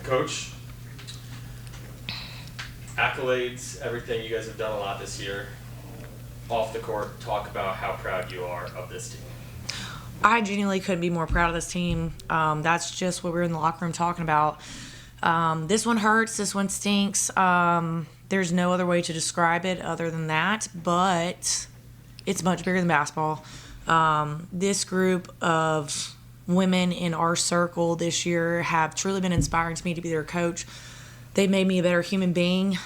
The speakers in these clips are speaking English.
Coach, accolades, everything. You guys have done a lot this year. Off the court, talk about how proud you are of this team. I genuinely couldn't be more proud of this team. That's just what we were in the locker room talking about. This one hurts. This one stinks. There's no other way to describe it other than that, but it's much bigger than basketball. This group of women in our circle this year have truly been inspiring to me to be their coach. They made me a better human being.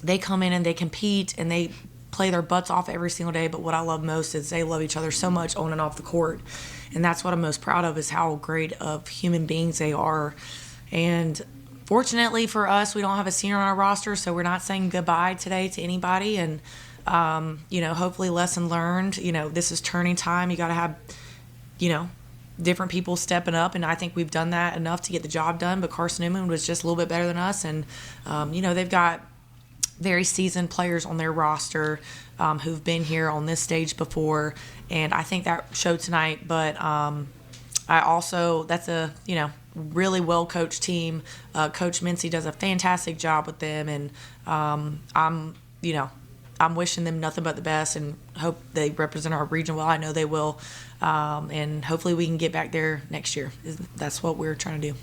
They come in and they compete and they play their butts off every single day, but what I love most is they love each other so much on and off the court, and that's what I'm most proud of, is how great of human beings they are. And fortunately for us, we don't have a senior on our roster, so we're not saying goodbye today to anybody. And hopefully lesson learned. This is turning time. You got to have different people stepping up, and I think we've done that enough to get the job done. But Carson Newman was just a little bit better than us, and they've got very seasoned players on their roster who've been here on this stage before, and I think that showed tonight. But that's a really well coached team. Coach Mincy does a fantastic job with them, and I'm wishing them nothing but the best and hope they represent our region well. I know they will, and hopefully we can get back there next year. That's what we're trying to do.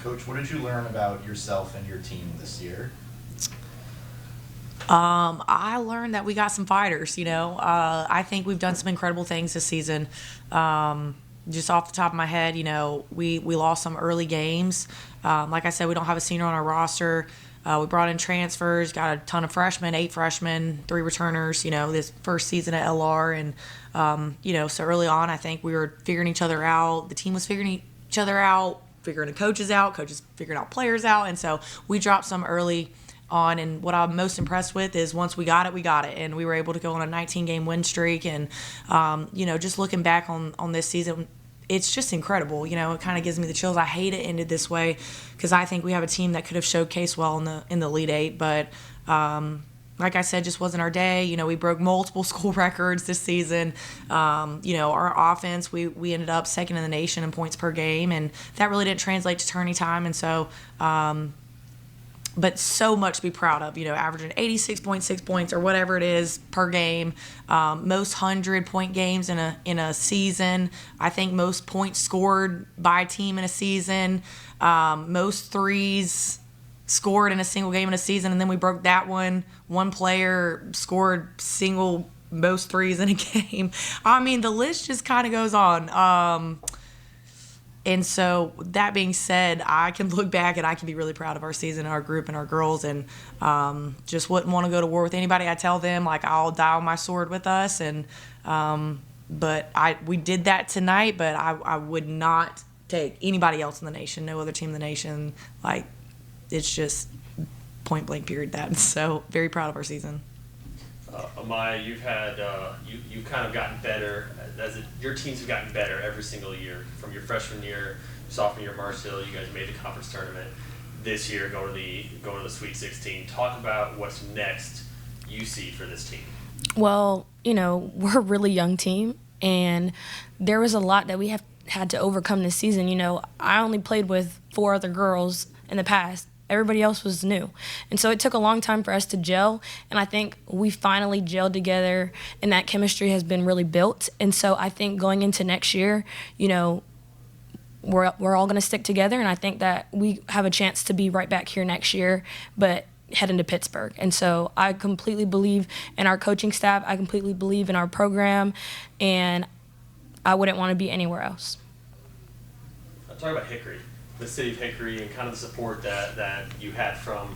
Coach, what did you learn about yourself and your team this year? I learned that we got some fighters. I think we've done some incredible things this season. Just off the top of my head, we lost some early games. Like I said, we don't have a senior on our roster. We brought in transfers, got a ton of freshmen, 8 freshmen, 3 returners, this first season at LR. And, so early on, I think we were figuring each other out. The team was figuring each other out, figuring the coaches out, coaches figuring out players out. And so we dropped some early on. And what I'm most impressed with is once we got it. And we were able to go on a 19-game win streak. And, just looking back on this season, it's just incredible. It kind of gives me the chills. I hate it ended this way because I think we have a team that could have showcased well in the Elite Eight. But like I said, just wasn't our day. We broke multiple school records this season. Our offense, we ended up second in the nation in points per game, and that really didn't translate to tourney time. And so, but so much to be proud of, averaging 86.6 points or whatever it is per game, most 100-point games in a season. I think most points scored by a team in a season, most threes scored in a single game in a season, and then we broke that one. One player scored single most threes in a game. I mean, the list just kind of goes on. And so that being said, I can look back and I can be really proud of our season, our group, and our girls, and just wouldn't want to go to war with anybody. I tell them, I'll die on my sword with us. And but we did that tonight, but I would not take anybody else in the nation, no other team in the nation. It's just point blank period that. So very proud of our season. Amaya, you've had you've kind of gotten better your teams have gotten better every single year from your freshman year, sophomore year, Mars Hill. You guys made the conference tournament this year, going to the Sweet 16. Talk about what's next you see for this team. Well, we're a really young team, and there was a lot that we had to overcome this season. I only played with 4 other girls in the past. Everybody else was new. And so it took a long time for us to gel, and I think we finally gelled together, and that chemistry has been really built. And so I think going into next year, we're all going to stick together, and I think that we have a chance to be right back here next year, but heading to Pittsburgh. And so I completely believe in our coaching staff. I completely believe in our program, and I wouldn't want to be anywhere else. I'll talk about Hickory. The city of Hickory, and kind of the support that you had from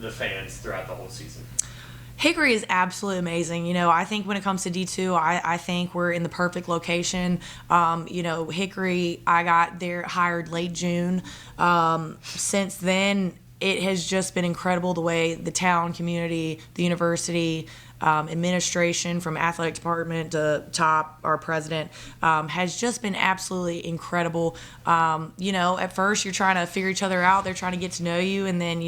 the fans throughout the whole season. Hickory is absolutely amazing. I think when it comes to D2, I think we're in the perfect location. Hickory, I got there hired late June. Since then, it has just been incredible the way the town, community, the university, administration, from athletic department to top, our president, has just been absolutely incredible. At first you're trying to figure each other out. They're trying to get to know you. And then,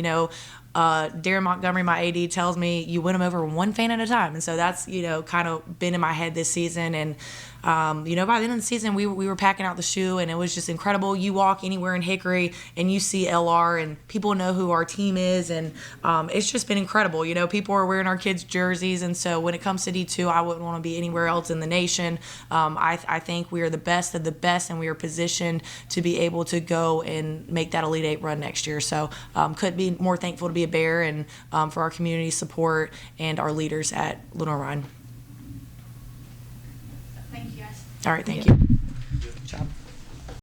Darren Montgomery, my AD, tells me you win them over one fan at a time. And so that's, kind of been in my head this season. And By the end of the season, we were packing out the shoe, and it was just incredible. You walk anywhere in Hickory, and you see LR, and people know who our team is, and it's just been incredible. People are wearing our kids' jerseys, and so when it comes to D2, I wouldn't want to be anywhere else in the nation. I think we are the best of the best, and we are positioned to be able to go and make that Elite Eight run next year. So couldn't be more thankful to be a Bear and for our community support and our leaders at Lenoir-Rhyne. Thank you, guys. All right, thank you. Good job.